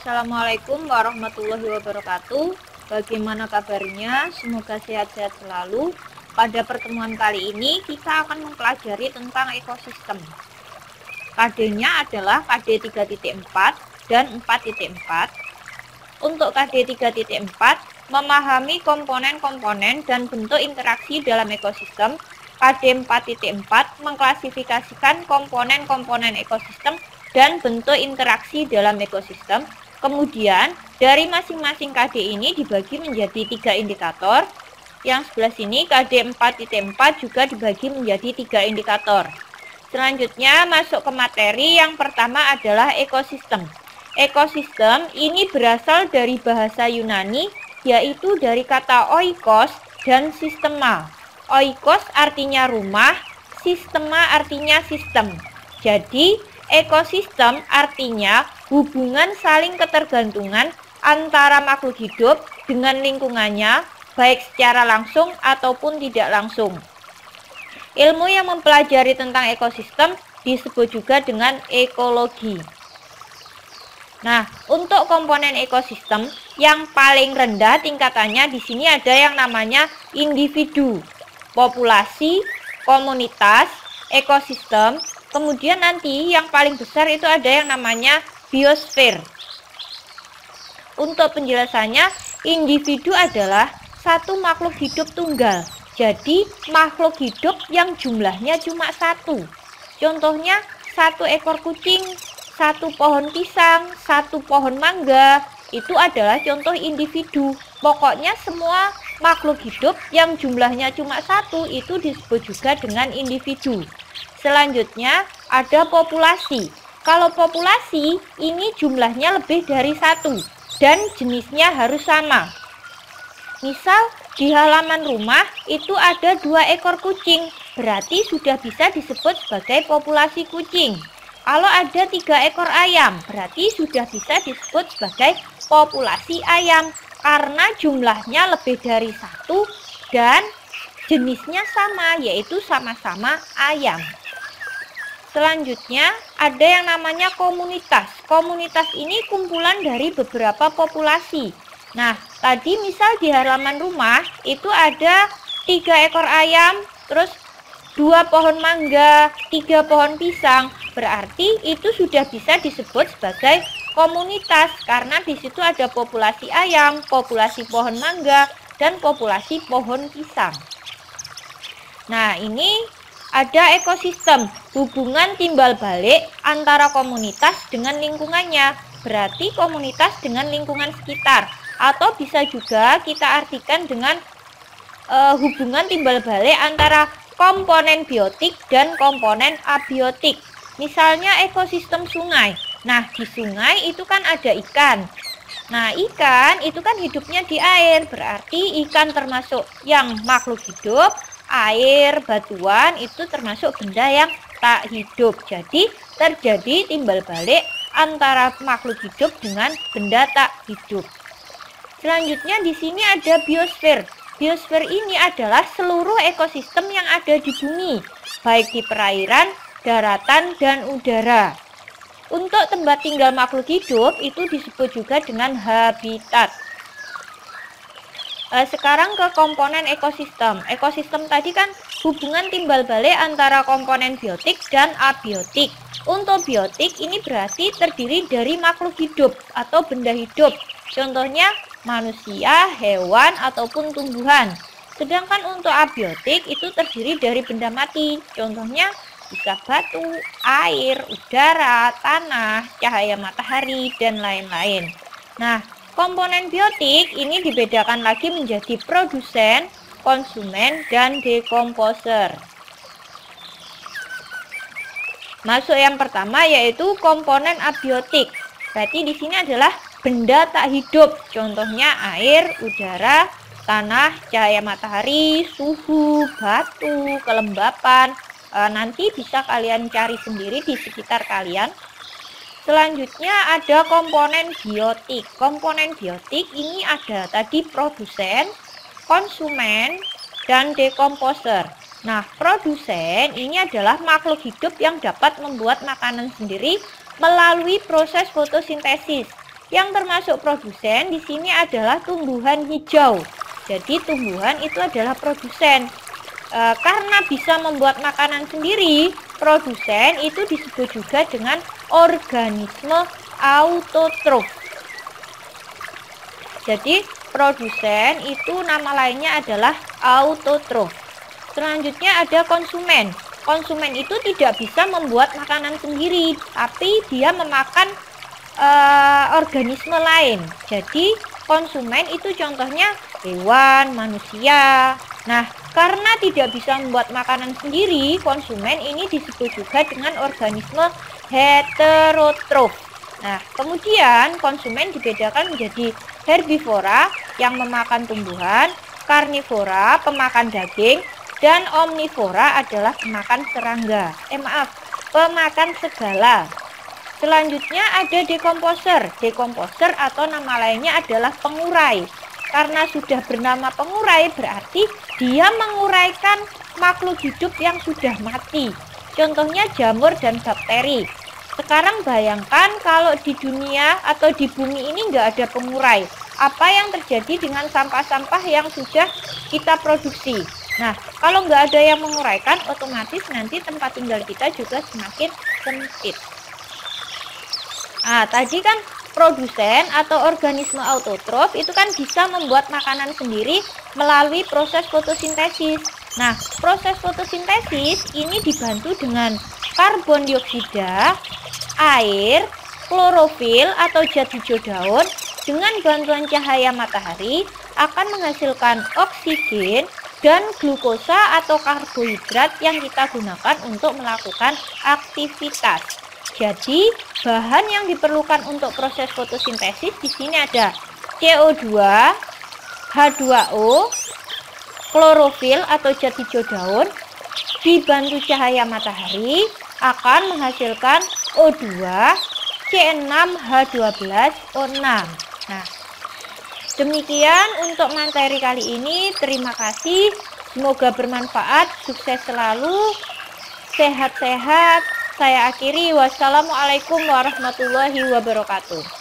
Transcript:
Assalamualaikum warahmatullahi wabarakatuh. Bagaimana kabarnya? Semoga sehat-sehat selalu. Pada pertemuan kali ini kita akan mempelajari tentang ekosistem. KD-nya adalah KD 3.4 dan 4.4. Untuk KD 3.4, memahami komponen-komponen dan bentuk interaksi dalam ekosistem. KD 4.4 mengklasifikasikan komponen-komponen ekosistem dan bentuk interaksi dalam ekosistem. Kemudian dari masing-masing KD ini dibagi menjadi 3 indikator. Yang sebelah sini KD 4.4 juga dibagi menjadi 3 indikator. Selanjutnya masuk ke materi. Yang pertama adalah ekosistem. Ekosistem ini berasal dari bahasa Yunani, yaitu dari kata oikos dan sistema. Oikos artinya rumah, sistema artinya sistem. Jadi ekosistem artinya hubungan saling ketergantungan antara makhluk hidup dengan lingkungannya, baik secara langsung ataupun tidak langsung. Ilmu yang mempelajari tentang ekosistem disebut juga dengan ekologi. Nah, untuk komponen ekosistem yang paling rendah tingkatannya di sini ada yang namanya individu, populasi, komunitas, ekosistem. Kemudian nanti yang paling besar itu ada yang namanya biosfer. Untuk penjelasannya, individu adalah satu makhluk hidup tunggal. Jadi makhluk hidup yang jumlahnya cuma satu. Contohnya satu ekor kucing, satu pohon pisang, satu pohon mangga. Itu adalah contoh individu. Pokoknya semua makhluk hidup yang jumlahnya cuma satu itu disebut juga dengan individu. Selanjutnya ada populasi. Kalau populasi ini jumlahnya lebih dari satu dan jenisnya harus sama. Misal di halaman rumah itu ada 2 ekor kucing, berarti sudah bisa disebut sebagai populasi kucing. Kalau ada 3 ekor ayam, berarti sudah bisa disebut sebagai populasi ayam karena jumlahnya lebih dari satu dan jenisnya sama, yaitu sama-sama ayam. Selanjutnya ada yang namanya komunitas. Komunitas ini kumpulan dari beberapa populasi. Nah, tadi misal di halaman rumah itu ada 3 ekor ayam, terus 2 pohon mangga, 3 pohon pisang. Berarti itu sudah bisa disebut sebagai komunitas karena di situ ada populasi ayam, populasi pohon mangga, dan populasi pohon pisang. Nah, ini ada ekosistem, hubungan timbal balik antara komunitas dengan lingkungannya, berarti komunitas dengan lingkungan sekitar, atau bisa juga kita artikan dengan hubungan timbal balik antara komponen biotik dan komponen abiotik. Misalnya ekosistem sungai. Nah, di sungai itu kan ada ikan. Nah, ikan itu kan hidupnya di air, berarti ikan termasuk yang makhluk hidup. Air, batuan itu termasuk benda yang tak hidup. Jadi terjadi timbal balik antara makhluk hidup dengan benda tak hidup. Selanjutnya di sini ada biosfer. Biosfer ini adalah seluruh ekosistem yang ada di bumi, baik di perairan, daratan, dan udara. Untuk tempat tinggal makhluk hidup itu disebut juga dengan habitat. Sekarang ke komponen ekosistem. Ekosistem tadi kan hubungan timbal balik antara komponen biotik dan abiotik. Untuk biotik ini berarti terdiri dari makhluk hidup atau benda hidup. Contohnya manusia, hewan, ataupun tumbuhan. Sedangkan untuk abiotik itu terdiri dari benda mati. Contohnya bisa batu, air, udara, tanah, cahaya matahari, dan lain-lain. Nah, komponen biotik ini dibedakan lagi menjadi produsen, konsumen, dan dekomposer. Masuk yang pertama yaitu komponen abiotik. Berarti di sini adalah benda tak hidup. Contohnya air, udara, tanah, cahaya matahari, suhu, batu, kelembapan. Nanti bisa kalian cari sendiri di sekitar kalian. Selanjutnya ada komponen biotik. Komponen biotik ini ada tadi produsen, konsumen, dan dekomposer. Nah, produsen ini adalah makhluk hidup yang dapat membuat makanan sendiri melalui proses fotosintesis. Yang termasuk produsen di sini adalah tumbuhan hijau. Jadi tumbuhan itu adalah produsen. Karena bisa membuat makanan sendiri, produsen itu disebut juga dengan organisme autotrof. Jadi produsen itu nama lainnya adalah autotrof. Selanjutnya ada konsumen. Konsumen itu tidak bisa membuat makanan sendiri, tapi dia memakan organisme lain. Jadi konsumen itu contohnya hewan, manusia. Nah, karena tidak bisa membuat makanan sendiri, konsumen ini disebut juga dengan organisme heterotrof. Nah, kemudian konsumen dibedakan menjadi herbivora yang memakan tumbuhan, karnivora pemakan daging, dan omnivora adalah pemakan serangga. Pemakan segala. Selanjutnya ada dekomposer. Dekomposer atau nama lainnya adalah pengurai. Karena sudah bernama pengurai berarti dia menguraikan makhluk hidup yang sudah mati. Contohnya jamur dan bakteri. Sekarang bayangkan kalau di dunia atau di bumi ini nggak ada pengurai. Apa yang terjadi dengan sampah-sampah yang sudah kita produksi? Nah, kalau nggak ada yang menguraikan, otomatis nanti tempat tinggal kita juga semakin sempit. Nah, tadi kan produsen atau organisme autotrof itu kan bisa membuat makanan sendiri melalui proses fotosintesis. Nah, proses fotosintesis ini dibantu dengan karbon dioksida, air, klorofil atau zat hijau daun dengan bantuan cahaya matahari akan menghasilkan oksigen dan glukosa atau karbohidrat yang kita gunakan untuk melakukan aktivitas. Jadi, bahan yang diperlukan untuk proses fotosintesis di sini ada CO2, H2O, klorofil atau zat hijau daun, dibantu cahaya matahari akan menghasilkan O2, C6H12O6. Nah, demikian untuk materi kali ini. Terima kasih. Semoga bermanfaat. Sukses selalu. Sehat-sehat. Saya akhiri. Wassalamualaikum warahmatullahi wabarakatuh.